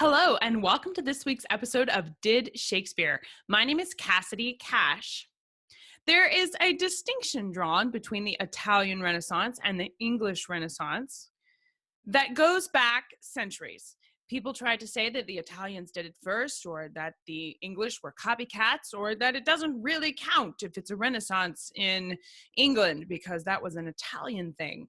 Hello, and welcome to this week's episode of Did Shakespeare. My name is Cassidy Cash. There is a distinction drawn between the Italian Renaissance and the English Renaissance that goes back centuries. People tried to say that the Italians did it first, or that the English were copycats, or that it doesn't really count if it's a Renaissance in England because that was an Italian thing.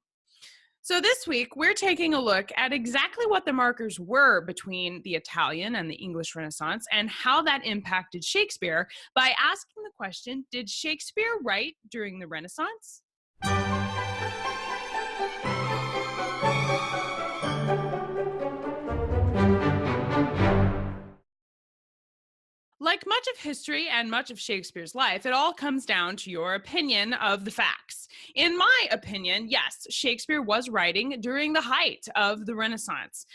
So this week, we're taking a look at exactly what the markers were between the Italian and the English Renaissance and how that impacted Shakespeare by asking the question, did Shakespeare write during the Renaissance? Like much of history and much of Shakespeare's life, it all comes down to your opinion of the facts. In my opinion, yes, Shakespeare was writing during the height of the Renaissance.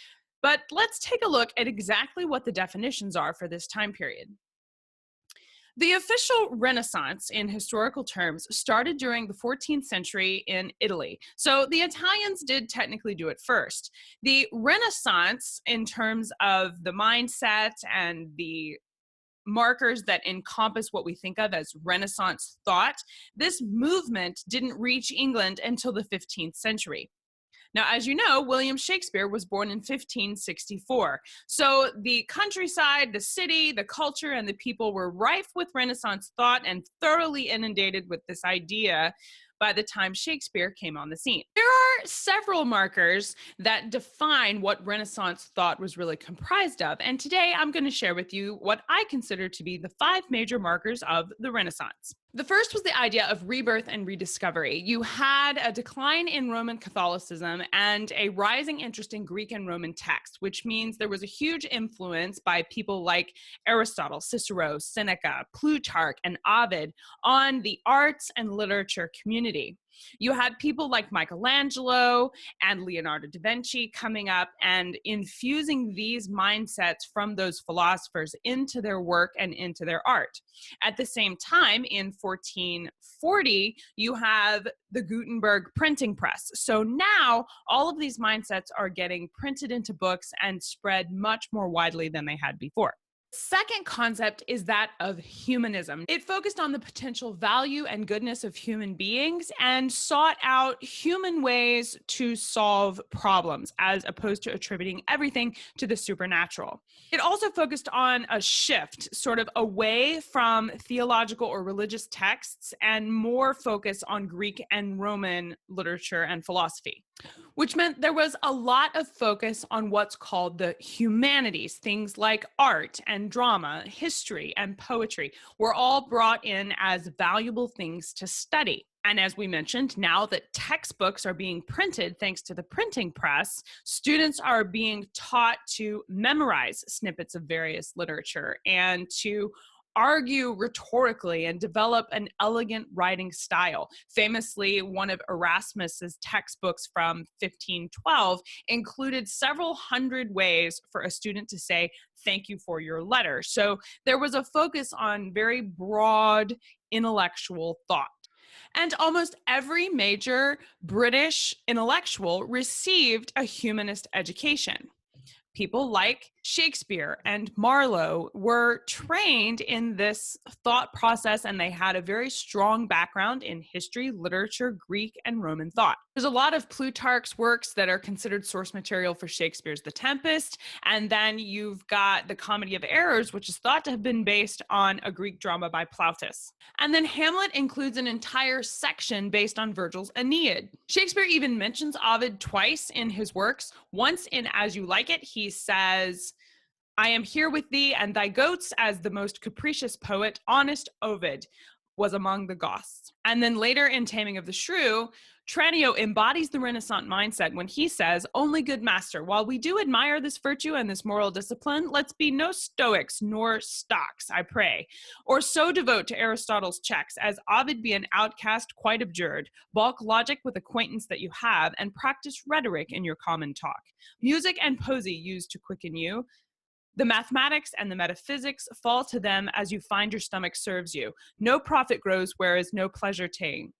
But let's take a look at exactly what the definitions are for this time period. The official Renaissance, in historical terms, started during the 14th century in Italy. So the Italians did technically do it first. The Renaissance, in terms of the mindset and the markers that encompass what we think of as Renaissance thought, this movement didn't reach England until the 15th century. Now, as you know, William Shakespeare was born in 1564. So the countryside, the city, the culture, and the people were rife with Renaissance thought and thoroughly inundated with this idea by the time Shakespeare came on the scene. There are several markers that define what Renaissance thought was really comprised of, and today I'm going to share with you what I consider to be the 5 major markers of the Renaissance. The first was the idea of rebirth and rediscovery. You had a decline in Roman Catholicism and a rising interest in Greek and Roman text, which means there was a huge influence by people like Aristotle, Cicero, Seneca, Plutarch, and Ovid on the arts and literature community. You had people like Michelangelo and Leonardo da Vinci coming up and infusing these mindsets from those philosophers into their work and into their art. At the same time, in 1440, you have the Gutenberg printing press. So now all of these mindsets are getting printed into books and spread much more widely than they had before. Second concept is that of humanism. It focused on the potential value and goodness of human beings and sought out human ways to solve problems as opposed to attributing everything to the supernatural. It also focused on a shift sort of away from theological or religious texts and more focus on Greek and Roman literature and philosophy, which meant there was a lot of focus on what's called the humanities. Things like art and drama, history and poetry were all brought in as valuable things to study. And as we mentioned, now that textbooks are being printed thanks to the printing press, students are being taught to memorize snippets of various literature and to argue rhetorically and develop an elegant writing style. Famously, one of Erasmus's textbooks from 1512 included several hundred ways for a student to say, "Thank you for your letter." So there was a focus on very broad intellectual thought. And almost every major British intellectual received a humanist education. People like Shakespeare and Marlowe were trained in this thought process, and they had a very strong background in history, literature, Greek, and Roman thought. There's a lot of Plutarch's works that are considered source material for Shakespeare's The Tempest, and then you've got the Comedy of Errors, which is thought to have been based on a Greek drama by Plautus. And then Hamlet includes an entire section based on Virgil's Aeneid. Shakespeare even mentions Ovid twice in his works. Once in As You Like It, he says, "I am here with thee and thy goats as the most capricious poet, honest Ovid, was among the Goths." And then later in Taming of the Shrew, Tranio embodies the Renaissance mindset when he says, "Only good master, while we do admire this virtue and this moral discipline, let's be no Stoics nor stocks, I pray, or so devote to Aristotle's checks, as Ovid be an outcast quite abjured. Balk logic with acquaintance that you have, and practice rhetoric in your common talk. Music and poesy used to quicken you. The mathematics and the metaphysics fall to them as you find your stomach serves you. No profit grows where is no pleasure ta'en.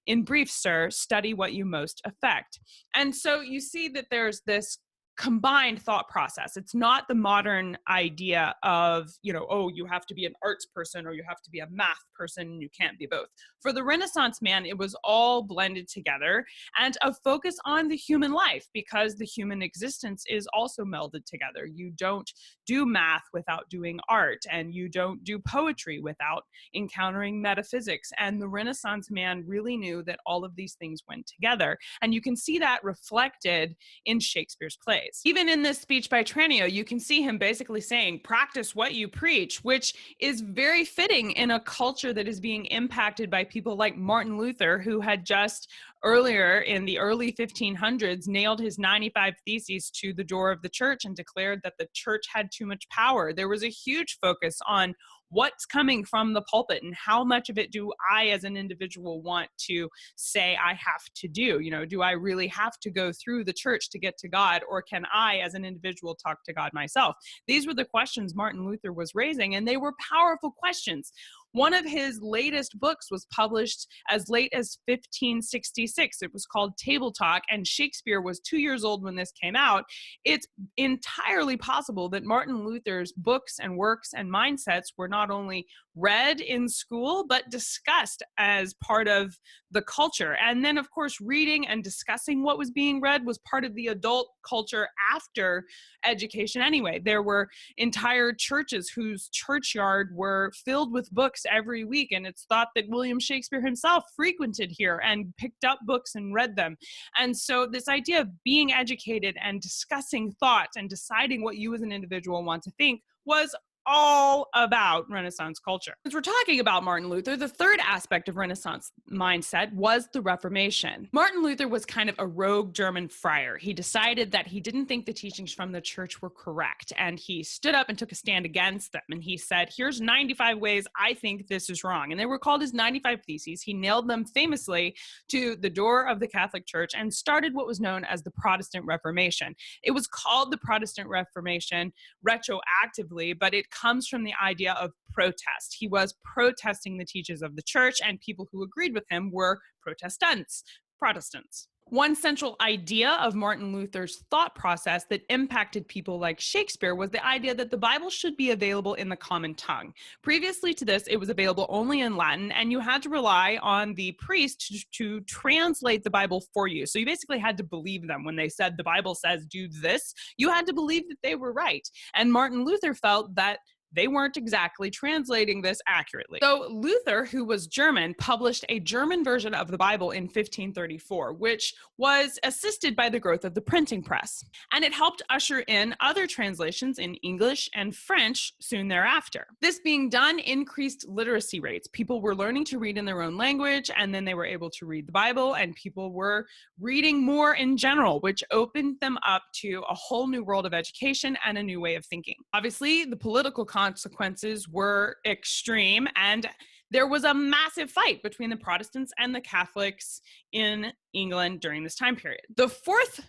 In brief, sir, study what you most affect." And so you see that there's this combined thought process. It's not the modern idea of, oh, you have to be an arts person or you have to be a math person and you can't be both. For the Renaissance man, it was all blended together, and a focus on the human life, because the human existence is also melded together. You don't do math without doing art, and you don't do poetry without encountering metaphysics. And the Renaissance man really knew that all of these things went together. And you can see that reflected in Shakespeare's plays. Even in this speech by Tranio, you can see him basically saying, practice what you preach, which is very fitting in a culture that is being impacted by people like Martin Luther, who had just earlier in the early 1500s nailed his 95 Theses to the door of the church and declared that the church had too much power. There was a huge focus on what's coming from the pulpit and how much of it do I as an individual want to say I have to do? Do I really have to go through the church to get to God, or can I as an individual talk to God myself? These were the questions Martin Luther was raising, and they were powerful questions. One of his latest books was published as late as 1566. It was called Table Talk, and Shakespeare was 2 years old when this came out. It's entirely possible that Martin Luther's books and works and mindsets were not only read in school, but discussed as part of the culture. And then, of course, reading and discussing what was being read was part of the adult culture after education anyway. There were entire churches whose churchyard were filled with books every week, and it's thought that William Shakespeare himself frequented here and picked up books and read them. And so this idea of being educated and discussing thought and deciding what you as an individual want to think was all about Renaissance culture. Since we're talking about Martin Luther, the third aspect of Renaissance mindset was the Reformation. Martin Luther was kind of a rogue German friar. He decided that he didn't think the teachings from the church were correct, and he stood up and took a stand against them. And he said, here's 95 ways I think this is wrong. And they were called his 95 Theses. He nailed them famously to the door of the Catholic Church and started what was known as the Protestant Reformation. It was called the Protestant Reformation retroactively, but it comes from the idea of protest. He was protesting the teachings of the church, and people who agreed with him were Protestants. One central idea of Martin Luther's thought process that impacted people like Shakespeare was the idea that the Bible should be available in the common tongue. Previously to this, it was available only in Latin, and you had to rely on the priest to translate the Bible for you. So you basically had to believe them. When they said the Bible says do this, you had to believe that they were right. And Martin Luther felt that they weren't exactly translating this accurately. So Luther, who was German, published a German version of the Bible in 1534, which was assisted by the growth of the printing press. And it helped usher in other translations in English and French soon thereafter. This being done increased literacy rates. People were learning to read in their own language, and then they were able to read the Bible, and people were reading more in general, which opened them up to a whole new world of education and a new way of thinking. Obviously, the political consequences were extreme, and there was a massive fight between the Protestants and the Catholics in England during this time period. The fourth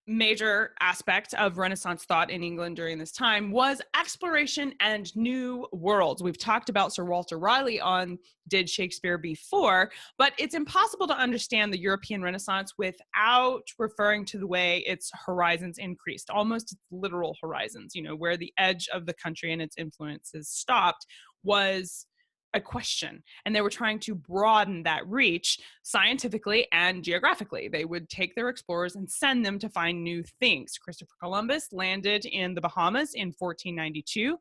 major aspect of Renaissance thought in England during this time was exploration and new worlds. We've talked about Sir Walter Raleigh on Did Shakespeare before, but it's impossible to understand the European Renaissance without referring to the way its horizons increased, almost its literal horizons, where the edge of the country and its influences stopped was a question, and they were trying to broaden that reach scientifically and geographically. They would take their explorers and send them to find new things. Christopher Columbus landed in the Bahamas in 1492,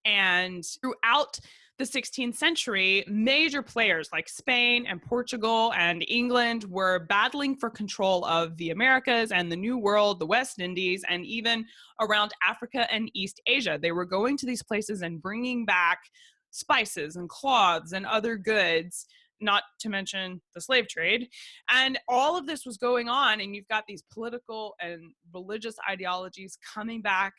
and throughout the 16th century, major players like Spain and Portugal and England were battling for control of the Americas and the New World, the West Indies, and even around Africa and East Asia. They were going to these places and bringing back spices and cloths and other goods, not to mention the slave trade. And all of this was going on, and you've got these political and religious ideologies coming back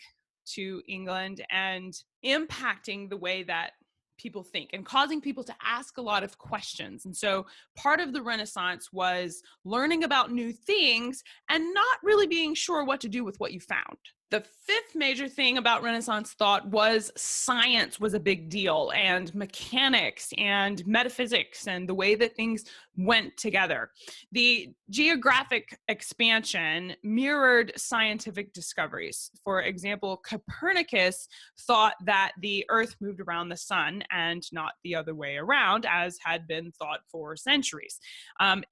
to England and impacting the way that people think and causing people to ask a lot of questions. And so part of the Renaissance was learning about new things and not really being sure what to do with what you found. The fifth major thing about Renaissance thought was science was a big deal, and mechanics and metaphysics and the way that things went together. The geographic expansion mirrored scientific discoveries. For example, Copernicus thought that the Earth moved around the sun and not the other way around, as had been thought for centuries.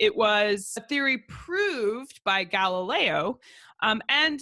It was a theory proved by Galileo, and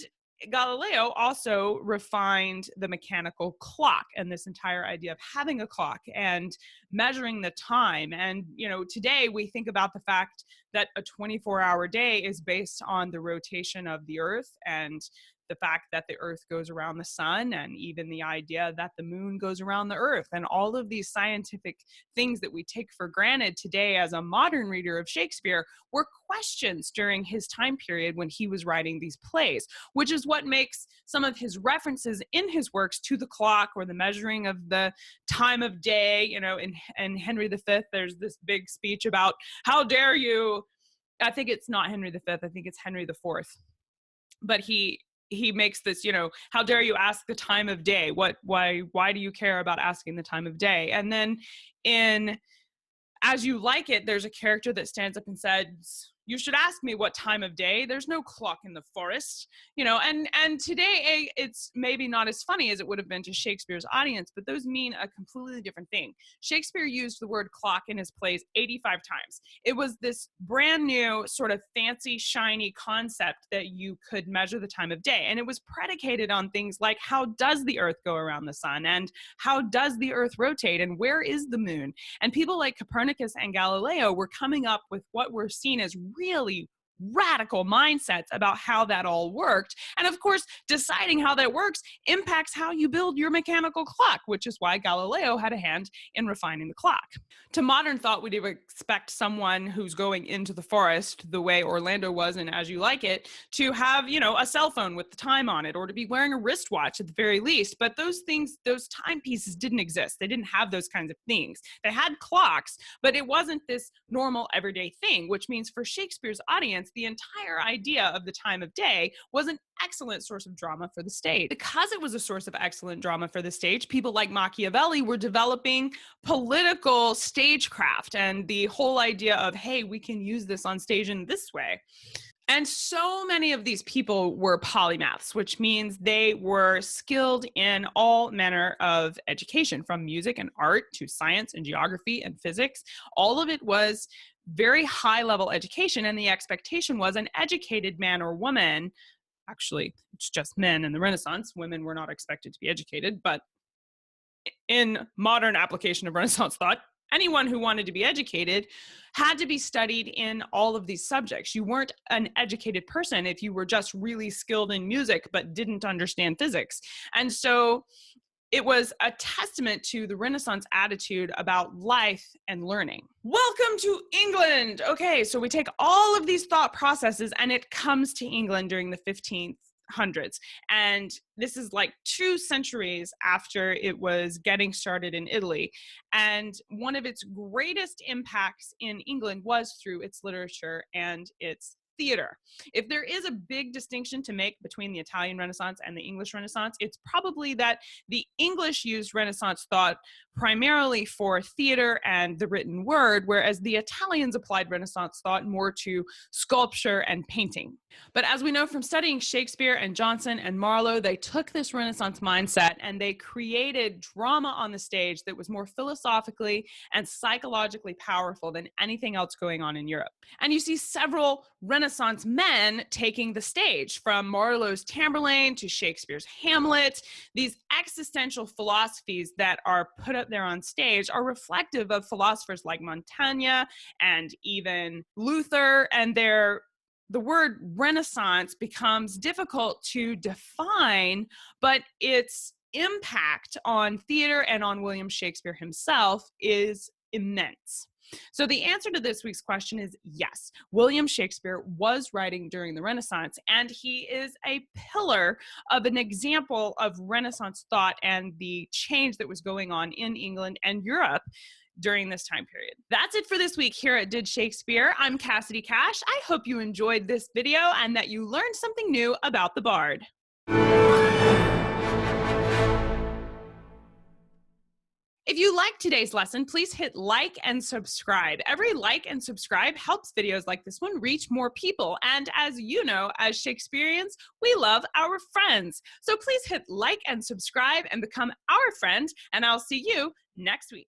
Galileo also refined the mechanical clock and this entire idea of having a clock and measuring the time. And, today we think about the fact that a 24-hour day is based on the rotation of the Earth and the fact that the Earth goes around the sun, and even the idea that the moon goes around the Earth, and all of these scientific things that we take for granted today as a modern reader of Shakespeare were questions during his time period when he was writing these plays, which is what makes some of his references in his works to the clock or the measuring of the time of day. In Henry V, there's this big speech about how dare you. I think it's not Henry V, I think it's Henry IV. But he makes this, how dare you ask the time of day? Why do you care about asking the time of day? And then in As You Like It, there's a character that stands up and says, you should ask me what time of day. There's no clock in the forest, and today it's maybe not as funny as it would have been to Shakespeare's audience, but those mean a completely different thing. Shakespeare used the word clock in his plays 85 times. It was this brand new sort of fancy, shiny concept that you could measure the time of day. And it was predicated on things like, how does the Earth go around the sun? And how does the Earth rotate? And where is the moon? And people like Copernicus and Galileo were coming up with what were seen as really radical mindsets about how that all worked. And of course, deciding how that works impacts how you build your mechanical clock, which is why Galileo had a hand in refining the clock. To modern thought, we'd expect someone who's going into the forest the way Orlando was in As You Like It to have, a cell phone with the time on it, or to be wearing a wristwatch at the very least. But those things, those timepieces didn't exist. They didn't have those kinds of things. They had clocks, but it wasn't this normal everyday thing, which means for Shakespeare's audience, the entire idea of the time of day was an excellent source of drama for the stage. Because it was a source of excellent drama for the stage, people like Machiavelli were developing political stagecraft and the whole idea of, hey, we can use this on stage in this way. And so many of these people were polymaths, which means they were skilled in all manner of education, from music and art to science and geography and physics. All of it was very high level education. And the expectation was an educated man or woman. Actually, it's just men in the Renaissance. Women were not expected to be educated. But in modern application of Renaissance thought, anyone who wanted to be educated had to be studied in all of these subjects. You weren't an educated person if you were just really skilled in music but didn't understand physics. And so it was a testament to the Renaissance attitude about life and learning. Welcome to England. Okay, so we take all of these thought processes and it comes to England during the 1500s. And this is like 2 centuries after it was getting started in Italy. And one of its greatest impacts in England was through its literature and its theater. If there is a big distinction to make between the Italian Renaissance and the English Renaissance, it's probably that the English used Renaissance thought primarily for theater and the written word, whereas the Italians applied Renaissance thought more to sculpture and painting. But as we know from studying Shakespeare and Jonson and Marlowe, they took this Renaissance mindset and they created drama on the stage that was more philosophically and psychologically powerful than anything else going on in Europe. And you see several Renaissance men taking the stage, from Marlowe's Tamburlaine to Shakespeare's Hamlet. These existential philosophies that are put up there on stage are reflective of philosophers like Montaigne and even Luther, and the word Renaissance becomes difficult to define, but its impact on theater and on William Shakespeare himself is immense. So the answer to this week's question is yes. William Shakespeare was writing during the Renaissance, and he is a pillar of an example of Renaissance thought and the change that was going on in England and Europe during this time period. That's it for this week here at Did Shakespeare. I'm Cassidy Cash. I hope you enjoyed this video and that you learned something new about the Bard. If you like today's lesson, please hit like and subscribe. Every like and subscribe helps videos like this one reach more people. And as you know, as Shakespeareans, we love our friends. So please hit like and subscribe and become our friend. And I'll see you next week.